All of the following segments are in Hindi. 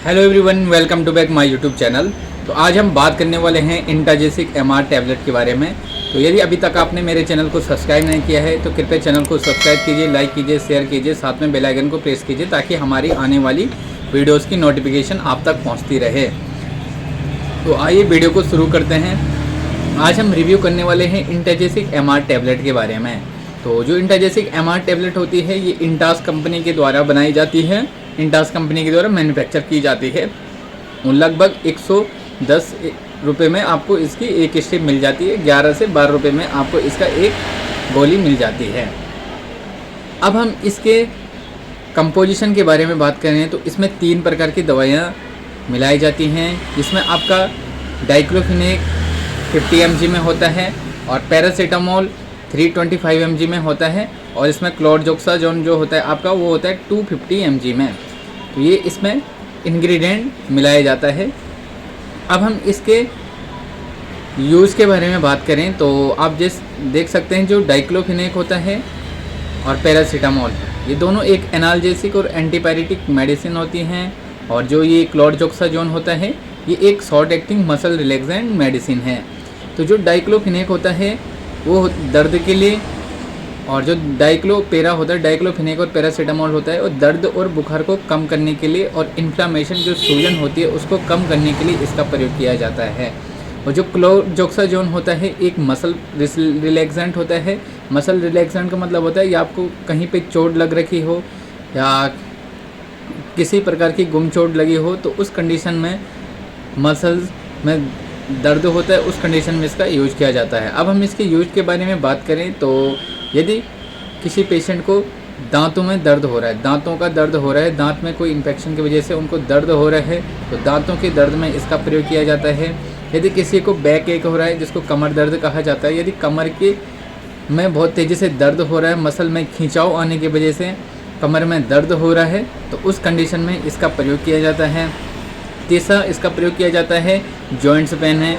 Hello everyone, welcome to back my YouTube channel. तो आज हम बात करने वाले हैं इंटाजेसिक MR टैबलेट के बारे में। तो यदि अभी तक आपने मेरे चैनल को सब्सक्राइब नहीं किया है तो कृपया चैनल को सब्सक्राइब कीजिए, लाइक कीजिए, शेयर कीजिए, साथ में बेल आइकन को प्रेस कीजिए ताकि हमारी आने वाली वीडियोज़ की नोटिफिकेशन आप तक पहुँचती रहे। तो आइए वीडियो को शुरू करते हैं। आज हम रिव्यू करने वाले हैं इंटाजेसिक MR टैबलेट के बारे में। तो जो इंटाजेसिक MR टैबलेट होती है ये इंटास कंपनी के द्वारा बनाई जाती है, इंटास कंपनी के द्वारा मैन्युफैक्चर की जाती है। लगभग 110 रुपये में आपको इसकी एक स्ट्रिप मिल जाती है, 11 से 12 रुपये में आपको इसका एक गोली मिल जाती है। अब हम इसके कंपोजिशन के बारे में बात करें तो इसमें 3 प्रकार की दवाइयाँ मिलाई जाती हैं, जिसमें आपका डाइक्लोफिनेक 50 mg में होता है और पैरासीटामोल 325 mg में होता है, और इसमें क्लोरजोक्साजोन जो होता है आपका वो होता है 250 mg में। तो ये इसमें इंग्रेडिएंट मिलाया जाता है। अब हम इसके यूज़ के बारे में बात करें तो आप देख सकते हैं जो डाइक्लोफिनेक होता है और पैरासीटामोल, ये दोनों एक एनाल्जेसिक और एंटीपायरेटिक मेडिसिन होती हैं, और जो ये क्लोरजोक्साजोन होता है ये एक short acting muscle relaxant medicine है। तो जो डाइक्लोफिनेक होता है वो दर्द के लिए, और जो डाइक्लोपेरा होता है, डाइक्लोफिनेक और पैरासीटामोल होता है, और दर्द और बुखार को कम करने के लिए और इन्फ्लामेशन जो सूजन होती है उसको कम करने के लिए इसका प्रयोग किया जाता है। और जो क्लोरजोक्साजोन होता है एक मसल रिलैक्सेंट होता है। मसल रिलैक्सेंट का मतलब होता है या आपको कहीं पे चोट लग रखी हो या किसी प्रकार की गुम चोट लगी हो तो उस कंडीशन में मसल्स में दर्द होता है, उस कंडीशन में इसका यूज किया जाता है। अब हम इसके यूज के बारे में बात करें तो यदि किसी पेशेंट को दांतों में दर्द हो रहा है, दांतों का दर्द हो रहा है, दांत में कोई इन्फेक्शन की वजह से उनको दर्द हो रहा है तो दांतों के दर्द में इसका प्रयोग किया जाता है। यदि किसी को बैक एक हो रहा है जिसको कमर दर्द कहा जाता है, यदि कमर के में बहुत तेज़ी से दर्द हो रहा है, मसल में खिंचाव आने की वजह से कमर में दर्द हो रहा है तो उस कंडीशन में इसका प्रयोग किया जाता है। तीसरा इसका प्रयोग किया जाता है जॉइंट्स पेन है।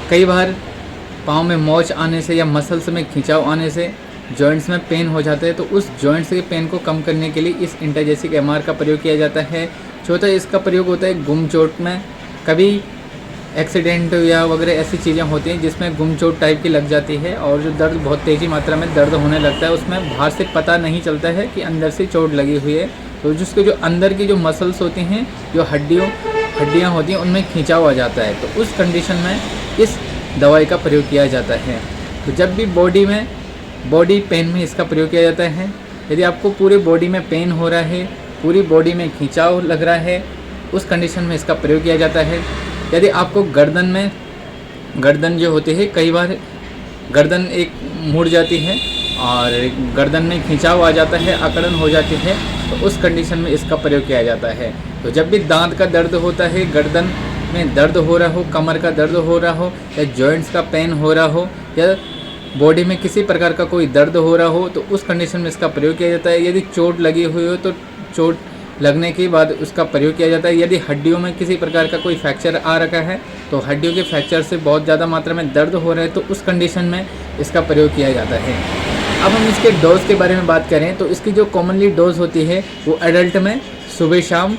कई बार पाँव में मोच आने से या मसल्स में खिंचाव आने से जॉइंट्स में पेन हो जाता है तो उस जॉइंट्स के पेन को कम करने के लिए इस इंटाजेसिक MR का प्रयोग किया जाता है। चौथा इसका प्रयोग होता है गुम चोट में। कभी एक्सीडेंट या वगैरह ऐसी चीज़ें होती हैं जिसमें गुम चोट टाइप की लग जाती है और जो दर्द बहुत तेज़ी मात्रा में दर्द होने लगता है, उसमें बाहर से पता नहीं चलता है कि अंदर से चोट लगी हुई है, तो जिसके जो अंदर की जो मसल्स होती हैं, जो हड्डियाँ होती हैं, उनमें खिंचाव आ जाता है, तो उस कंडीशन में इस दवाई का प्रयोग किया जाता है। तो जब भी बॉडी पेन में इसका प्रयोग किया जाता है, यदि आपको पूरी बॉडी में पेन हो रहा है, पूरी बॉडी में खिंचाव लग रहा है, उस कंडीशन में इसका प्रयोग किया जाता है। यदि आपको गर्दन जो होती है, कई बार गर्दन एक मुड़ जाती है और गर्दन में खिंचाव आ जाता है, अकड़न हो जाती है, तो उस कंडीशन में इसका प्रयोग किया जाता है। तो जब भी दांत का दर्द होता है, गर्दन में दर्द हो रहा हो, कमर का दर्द हो रहा हो, या जॉइंट्स का पेन हो रहा हो, या बॉडी में किसी प्रकार का कोई दर्द हो रहा हो, तो उस कंडीशन में इसका प्रयोग किया जाता है। यदि चोट लगी हुई हो तो चोट लगने के बाद उसका प्रयोग किया जाता है। यदि हड्डियों में किसी प्रकार का कोई फ्रैक्चर आ रखा है तो हड्डियों के फ्रैक्चर से बहुत ज़्यादा मात्रा में दर्द हो रहा है तो उस कंडीशन में इसका प्रयोग किया जाता है। अब हम इसके डोज के बारे में बात करें तो इसकी जो कॉमनली डोज होती है वो एडल्ट में सुबह शाम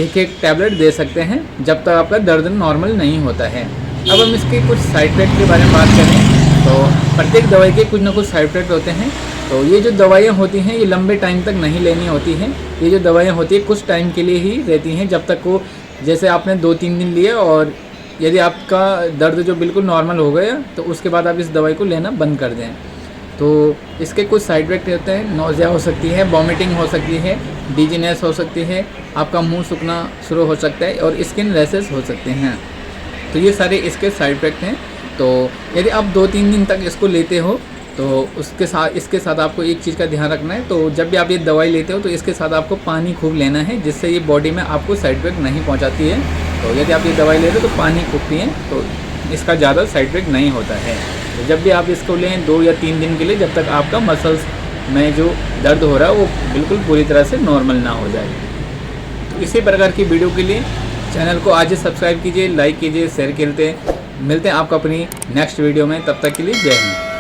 एक टैबलेट दे सकते हैं जब तक आपका दर्द नॉर्मल नहीं होता है। अब हम इसके कुछ साइड इफेक्ट के बारे में बात करें तो प्रत्येक दवाई के कुछ ना कुछ साइड इफेक्ट होते हैं। तो ये जो दवाइयाँ होती हैं ये लंबे टाइम तक नहीं लेनी होती हैं। ये जो दवाइयाँ होती हैं कुछ टाइम के लिए ही रहती हैं, जब तक वो, जैसे आपने 2-3 दिन लिए और यदि आपका दर्द जो बिल्कुल नॉर्मल हो गया तो उसके बाद आप इस दवाई को लेना बंद कर दें। तो इसके कुछ साइड इफेक्ट होते हैं, नोज़िया हो सकती है, वॉमिटिंग हो सकती है, डिजीनेस हो सकती है, आपका मुंह सूखना शुरू हो सकता है और स्किन रैशेस हो सकते हैं। तो ये सारे इसके साइड इफेक्ट हैं। तो यदि आप 2-3 दिन तक इसको लेते हो तो इसके साथ आपको एक चीज़ का ध्यान रखना है। तो जब भी आप ये दवाई लेते हो तो इसके साथ आपको पानी खूब लेना है, जिससे ये बॉडी में आपको साइड इफेक्ट नहीं पहुंचाती है। तो यदि आप ये दवाई लेते हो तो पानी खूब पिएँ तो इसका ज़्यादा साइड इफेक्ट नहीं होता है। तो जब भी आप इसको लें 2 या 3 दिन के लिए, जब तक आपका मसल्स में जो दर्द हो रहा है वो बिल्कुल पूरी तरह से नॉर्मल ना हो जाए। तो इसी प्रकार की वीडियो के लिए चैनल को आज ही सब्सक्राइब कीजिए, लाइक कीजिए, शेयर करते। मिलते हैं आपको अपनी नेक्स्ट वीडियो में, तब तक के लिए जय हिंद।